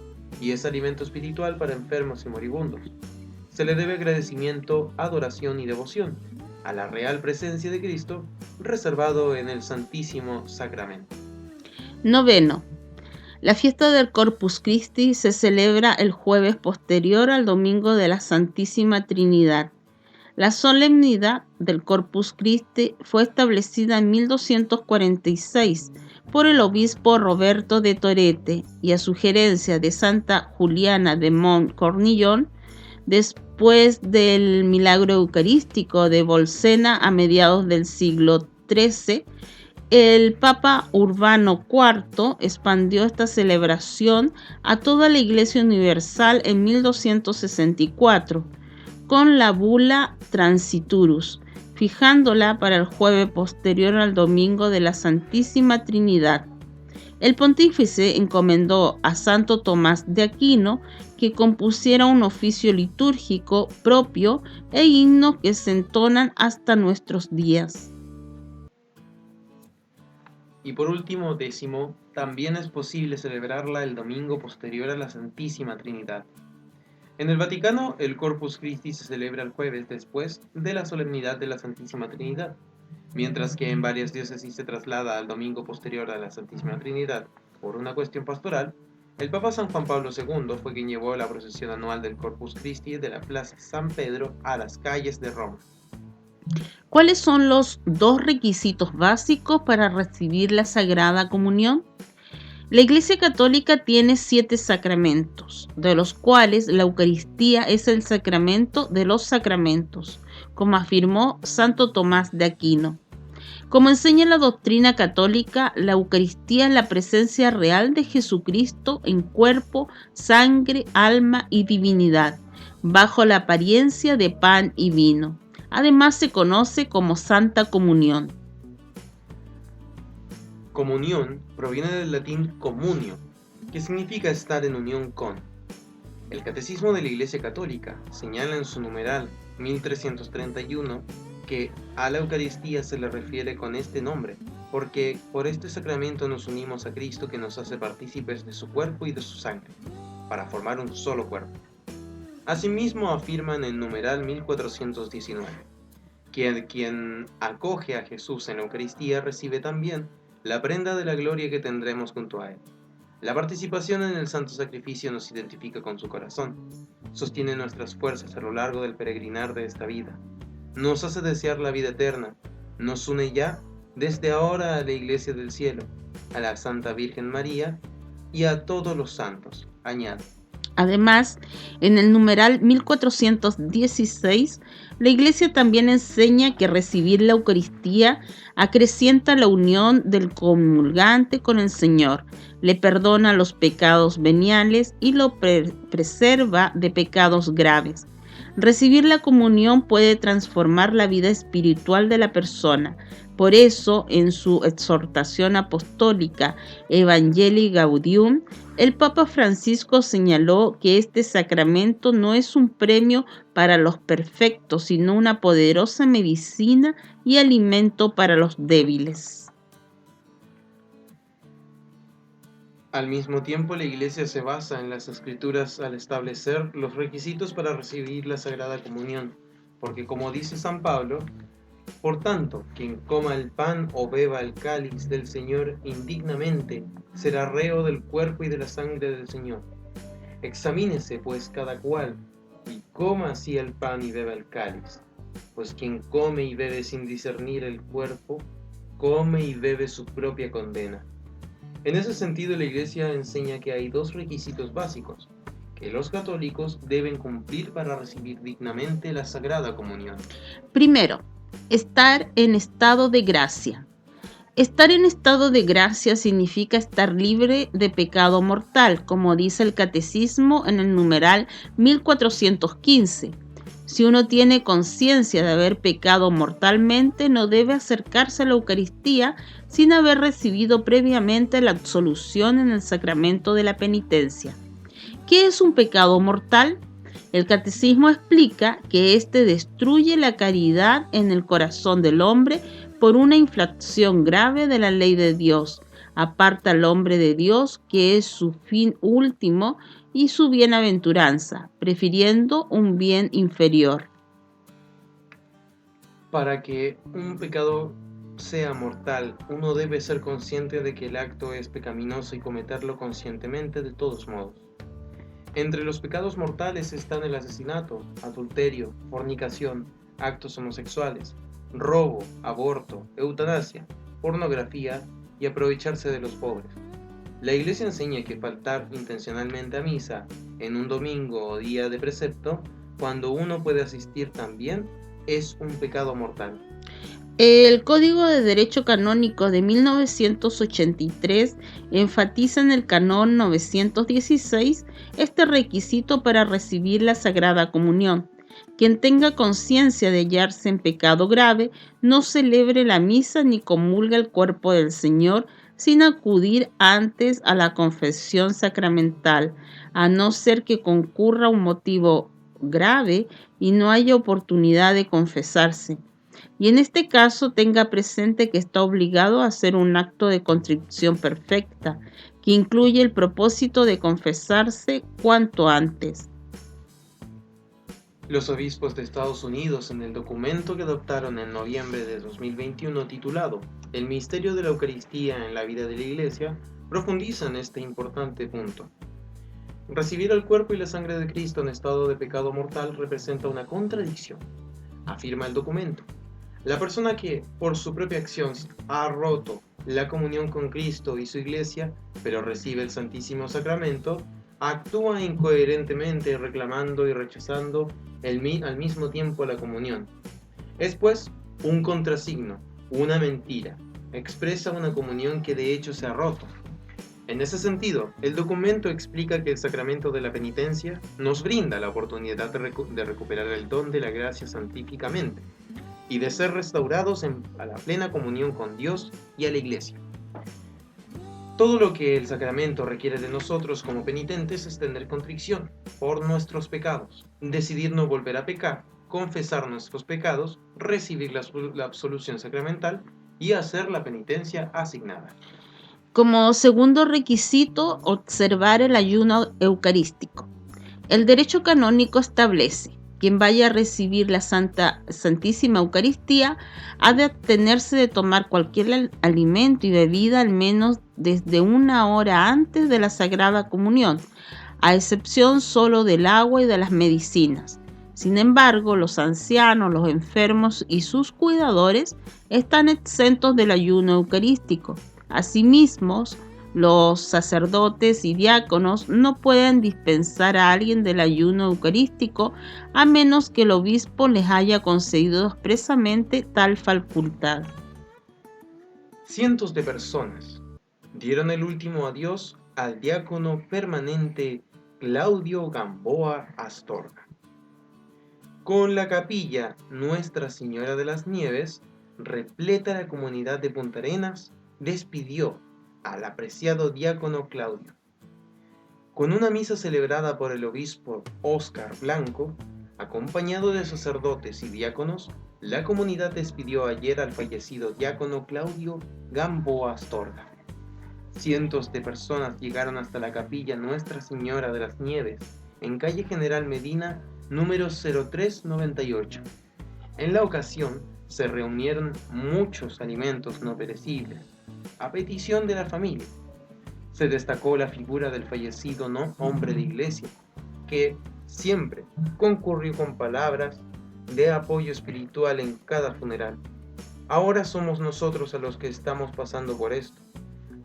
y es alimento espiritual para enfermos y moribundos. Se le debe agradecimiento, adoración y devoción a la real presencia de Cristo, reservado en el Santísimo Sacramento.
Noveno, La fiesta del Corpus Christi se celebra el jueves posterior al domingo de la Santísima Trinidad. La solemnidad del Corpus Christi fue establecida en 1246 por el obispo Roberto de Torete y a sugerencia de Santa Juliana de Montcornillon, después del milagro eucarístico de Bolsena a mediados del siglo XIII. El Papa Urbano IV expandió esta celebración a toda la Iglesia Universal en 1264 con la bula Transiturus, fijándola para el jueves posterior al domingo de la Santísima Trinidad. El pontífice encomendó a Santo Tomás de Aquino que compusiera un oficio litúrgico propio e himnos que se entonan hasta nuestros días.
Y por último, 10, también es posible celebrarla el domingo posterior a la Santísima Trinidad. En el Vaticano, el Corpus Christi se celebra el jueves después de la solemnidad de la Santísima Trinidad, mientras que en varias diócesis se traslada al domingo posterior a la Santísima Trinidad por una cuestión pastoral. El Papa San Juan Pablo II fue quien llevó la procesión anual del Corpus Christi de la Plaza San Pedro a las calles de Roma.
¿Cuáles son los 2 requisitos básicos para recibir la Sagrada Comunión? La Iglesia Católica tiene 7 sacramentos, de los cuales la Eucaristía es el sacramento de los sacramentos, como afirmó Santo Tomás de Aquino. Como enseña la doctrina católica, la Eucaristía es la presencia real de Jesucristo en cuerpo, sangre, alma y divinidad, bajo la apariencia de pan y vino. Además se conoce como Santa Comunión.
Comunión proviene del latín communio, que significa estar en unión con. El Catecismo de la Iglesia Católica señala en su numeral 1331 que a la Eucaristía se le refiere con este nombre, porque por este sacramento nos unimos a Cristo, que nos hace partícipes de su cuerpo y de su sangre, para formar un solo cuerpo. Asimismo afirman en numeral 1419 que quien acoge a Jesús en la Eucaristía recibe también la prenda de la gloria que tendremos junto a Él. La participación en el santo sacrificio nos identifica con su corazón, sostiene nuestras fuerzas a lo largo del peregrinar de esta vida, nos hace desear la vida eterna, nos une ya desde ahora a la Iglesia del Cielo, a la Santa Virgen María y a todos los santos, añade.
Además, en el numeral 1416, la Iglesia también enseña que recibir la Eucaristía acrecienta la unión del comulgante con el Señor, le perdona los pecados veniales y lo preserva de pecados graves. Recibir la comunión puede transformar la vida espiritual de la persona. Por eso, en su exhortación apostólica Evangelii Gaudium, el Papa Francisco señaló que este sacramento no es un premio para los perfectos, sino una poderosa medicina y alimento para los débiles.
Al mismo tiempo, la Iglesia se basa en las Escrituras al establecer los requisitos para recibir la Sagrada Comunión, porque como dice San Pablo, por tanto, quien coma el pan o beba el cáliz del Señor indignamente, será reo del cuerpo y de la sangre del Señor. Examínese pues cada cual, y coma así el pan y beba el cáliz, pues quien come y bebe sin discernir el cuerpo, come y bebe su propia condena. En ese sentido, la Iglesia enseña que hay 2 requisitos básicos que los católicos deben cumplir para recibir dignamente la Sagrada Comunión.
Primero, estar en estado de gracia. Estar en estado de gracia significa estar libre de pecado mortal, como dice el Catecismo en el numeral 1415. Si uno tiene conciencia de haber pecado mortalmente, no debe acercarse a la Eucaristía sin haber recibido previamente la absolución en el sacramento de la penitencia. ¿Qué es un pecado mortal? El Catecismo explica que éste destruye la caridad en el corazón del hombre por una infracción grave de la ley de Dios. Aparta al hombre de Dios, que es su fin último, y su bienaventuranza, prefiriendo un bien inferior.
Para que un pecado sea mortal, uno debe ser consciente de que el acto es pecaminoso y cometerlo conscientemente de todos modos. Entre los pecados mortales están el asesinato, adulterio, fornicación, actos homosexuales, robo, aborto, eutanasia, pornografía y aprovecharse de los pobres. La Iglesia enseña que faltar intencionalmente a misa en un domingo o día de precepto, cuando uno puede asistir también, es un pecado mortal.
El Código de Derecho Canónico de 1983 enfatiza en el Canón 916 este requisito para recibir la Sagrada Comunión. Quien tenga conciencia de hallarse en pecado grave, no celebre la misa ni comulga el cuerpo del Señor sin acudir antes a la confesión sacramental, a no ser que concurra un motivo grave y no haya oportunidad de confesarse. Y en este caso tenga presente que está obligado a hacer un acto de contrición perfecta, que incluye el propósito de confesarse cuanto antes.
Los obispos de Estados Unidos, en el documento que adoptaron en noviembre de 2021 titulado El misterio de la Eucaristía en la vida de la Iglesia, profundizan este importante punto. Recibir el cuerpo y la sangre de Cristo en estado de pecado mortal representa una contradicción, afirma el documento. La persona que, por su propia acción, ha roto la comunión con Cristo y su Iglesia, pero recibe el Santísimo Sacramento, actúa incoherentemente reclamando y rechazando al mismo tiempo la comunión. Es pues un contrasigno, una mentira, expresa una comunión que de hecho se ha roto. En ese sentido, el documento explica que el sacramento de la penitencia nos brinda la oportunidad de recuperar el don de la gracia santíficamente y de ser restaurados a la plena comunión con Dios y a la Iglesia. Todo lo que el sacramento requiere de nosotros como penitentes es tener contrición por nuestros pecados, decidir no volver a pecar, confesar nuestros pecados, recibir la absolución sacramental y hacer la penitencia asignada.
Como segundo requisito, observar el ayuno eucarístico. El derecho canónico establece: quien vaya a recibir la Santísima Eucaristía ha de abstenerse de tomar cualquier alimento y bebida al menos desde 1 hora antes de la Sagrada Comunión, a excepción solo del agua y de las medicinas. Sin embargo, los ancianos, los enfermos y sus cuidadores están exentos del ayuno eucarístico. Asimismo, los sacerdotes y diáconos no pueden dispensar a alguien del ayuno eucarístico a menos que el obispo les haya concedido expresamente tal facultad.
Cientos de personas dieron el último adiós al diácono permanente Claudio Gamboa Astorga. Con la capilla Nuestra Señora de las Nieves, repleta la comunidad de Punta Arenas, despidió al apreciado diácono Claudio. Con una misa celebrada por el obispo Óscar Blanco, acompañado de sacerdotes y diáconos, la comunidad despidió ayer al fallecido diácono Claudio Gamboa Astorga. Cientos de personas llegaron hasta la capilla Nuestra Señora de las Nieves, en calle General Medina, número 0398. En la ocasión, se reunieron muchos alimentos no perecibles, a petición de la familia. Se destacó la figura del fallecido hombre de iglesia, que siempre concurrió con palabras de apoyo espiritual en cada funeral. Ahora somos nosotros a los que estamos pasando por esto,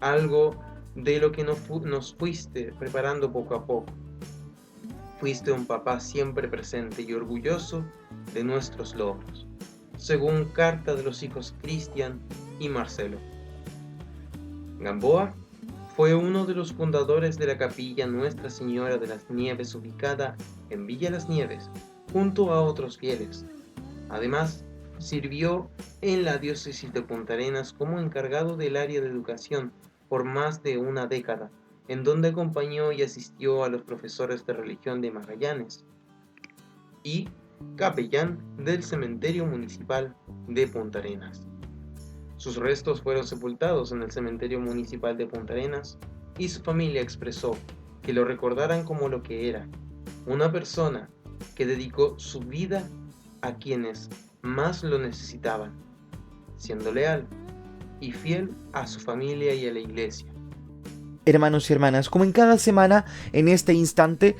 algo de lo que nos fuiste preparando poco a poco. Fuiste un papá siempre presente y orgulloso de nuestros logros, según carta de los hijos Cristian y Marcelo. Gamboa fue uno de los fundadores de la capilla Nuestra Señora de las Nieves, ubicada en Villa Las Nieves, junto a otros fieles. Además, sirvió en la diócesis de Punta Arenas como encargado del área de educación por más de una década, en donde acompañó y asistió a los profesores de religión de Magallanes, y capellán del cementerio municipal de Punta Arenas. Sus restos fueron sepultados en el cementerio municipal de Punta Arenas y su familia expresó que lo recordaran como lo que era, una persona que dedicó su vida a quienes más lo necesitaban. siendo leal y fiel a su familia y a la iglesia.
Hermanos y hermanas, como en cada semana, en este instante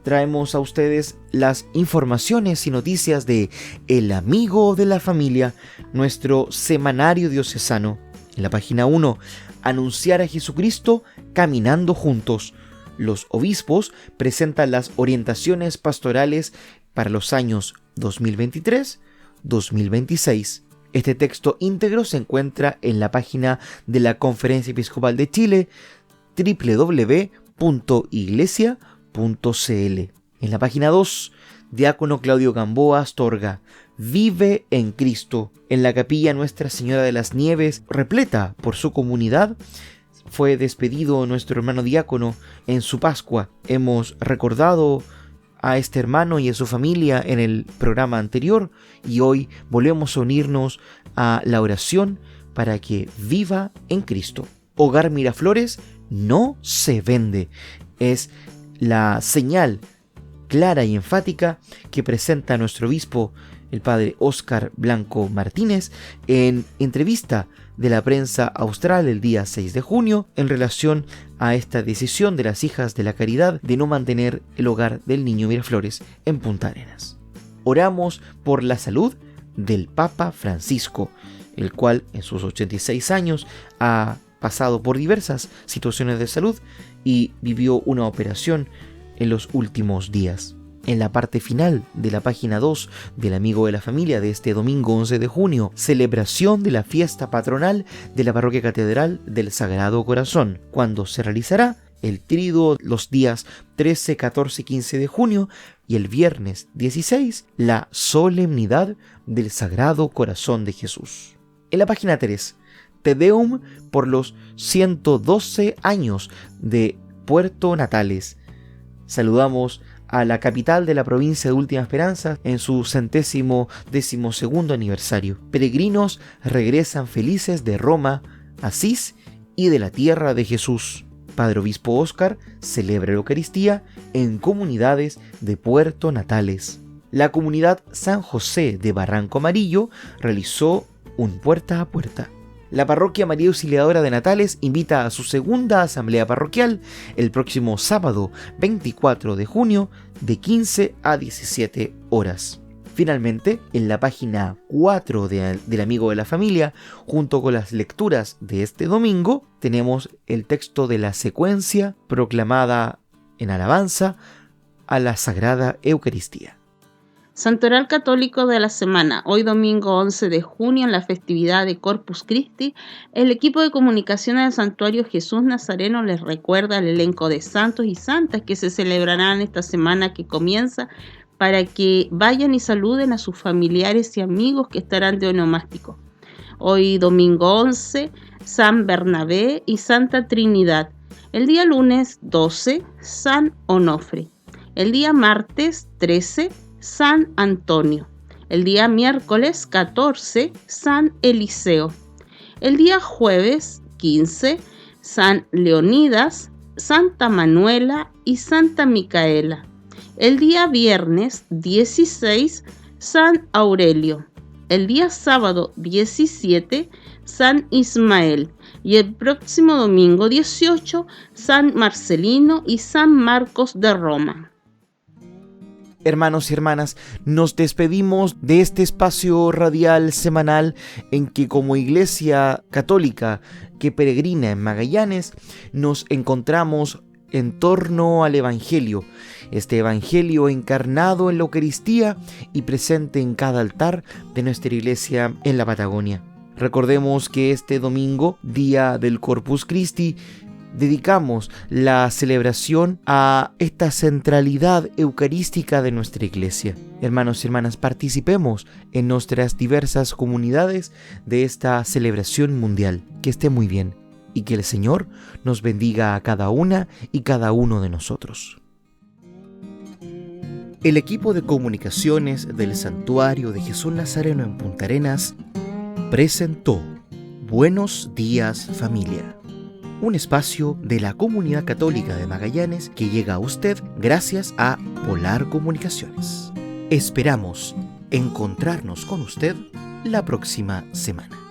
traemos a ustedes las informaciones y noticias de El Amigo de la Familia, nuestro semanario diocesano. En la página 1, anunciar a Jesucristo caminando juntos. Los obispos presentan las orientaciones pastorales para los años 2023-2026. Este texto íntegro se encuentra en la página de la Conferencia Episcopal de Chile, www.iglesia.cl. En la página 2, diácono Claudio Gamboa Astorga, vive en Cristo. En la capilla Nuestra Señora de las Nieves, repleta por su comunidad, fue despedido nuestro hermano diácono en su Pascua. Hemos recordado a este hermano y a su familia en el programa anterior y hoy volvemos a unirnos a la oración para que viva en Cristo. Hogar Miraflores no se vende. Es la señal clara y enfática que presenta nuestro obispo, el padre Óscar Blanco Martínez, en entrevista de la prensa austral el día 6 de junio en relación a esta decisión de las Hijas de la Caridad de no mantener el Hogar del Niño Miraflores en Punta Arenas. Oramos por la salud del Papa Francisco, el cual en sus 86 años ha pasado por diversas situaciones de salud y vivió una operación en los últimos días. En la parte final de la página 2 del Amigo de la Familia de este domingo 11 de junio, celebración de la fiesta patronal de la Parroquia Catedral del Sagrado Corazón, cuando se realizará el tríduo los días 13, 14 y 15 de junio y el viernes 16, la solemnidad del Sagrado Corazón de Jesús. En la página 3, Te Deum por los 112 años de Puerto Natales. Saludamos a la capital de la provincia de Última Esperanza en su 112º aniversario. Peregrinos regresan felices de Roma, Asís y de la tierra de Jesús. Padre Obispo Óscar celebra la Eucaristía en comunidades de Puerto Natales. La comunidad San José de Barranco Amarillo realizó un puerta a puerta. La Parroquia María Auxiliadora de Natales invita a su segunda asamblea parroquial el próximo sábado 24 de junio de 15 a 17 horas. Finalmente, en la página 4 del Amigo de la Familia, junto con las lecturas de este domingo, tenemos el texto de la secuencia proclamada en alabanza a la Sagrada Eucaristía.
Santoral Católico de la Semana. Hoy domingo 11 de junio, en la festividad de Corpus Christi, el equipo de comunicación del Santuario Jesús Nazareno les recuerda el elenco de santos y santas que se celebrarán esta semana que comienza, para que vayan y saluden a sus familiares y amigos que estarán de onomástico. Hoy domingo 11, San Bernabé y Santa Trinidad. El día lunes 12, San Onofre. El día martes 13, San Antonio. El día miércoles 14, San Eliseo. El día jueves 15, San Leonidas, Santa Manuela y Santa Micaela. El día viernes 16, San Aurelio. El día sábado 17, San Ismael. Y el próximo domingo 18, San Marcelino y San Marcos de Roma.
Hermanos y hermanas, nos despedimos de este espacio radial semanal en que como Iglesia Católica que peregrina en Magallanes nos encontramos en torno al Evangelio, este Evangelio encarnado en la Eucaristía y presente en cada altar de nuestra Iglesia en la Patagonia. Recordemos que este domingo, día del Corpus Christi, dedicamos la celebración a esta centralidad eucarística de nuestra Iglesia. Hermanos y hermanas, participemos en nuestras diversas comunidades de esta celebración mundial. Que esté muy bien y que el Señor nos bendiga a cada una y cada uno de nosotros. El equipo de comunicaciones del Santuario de Jesús Nazareno en Punta Arenas presentó Buenos Días Familia, un espacio de la comunidad católica de Magallanes que llega a usted gracias a Polar Comunicaciones. Esperamos encontrarnos con usted la próxima semana.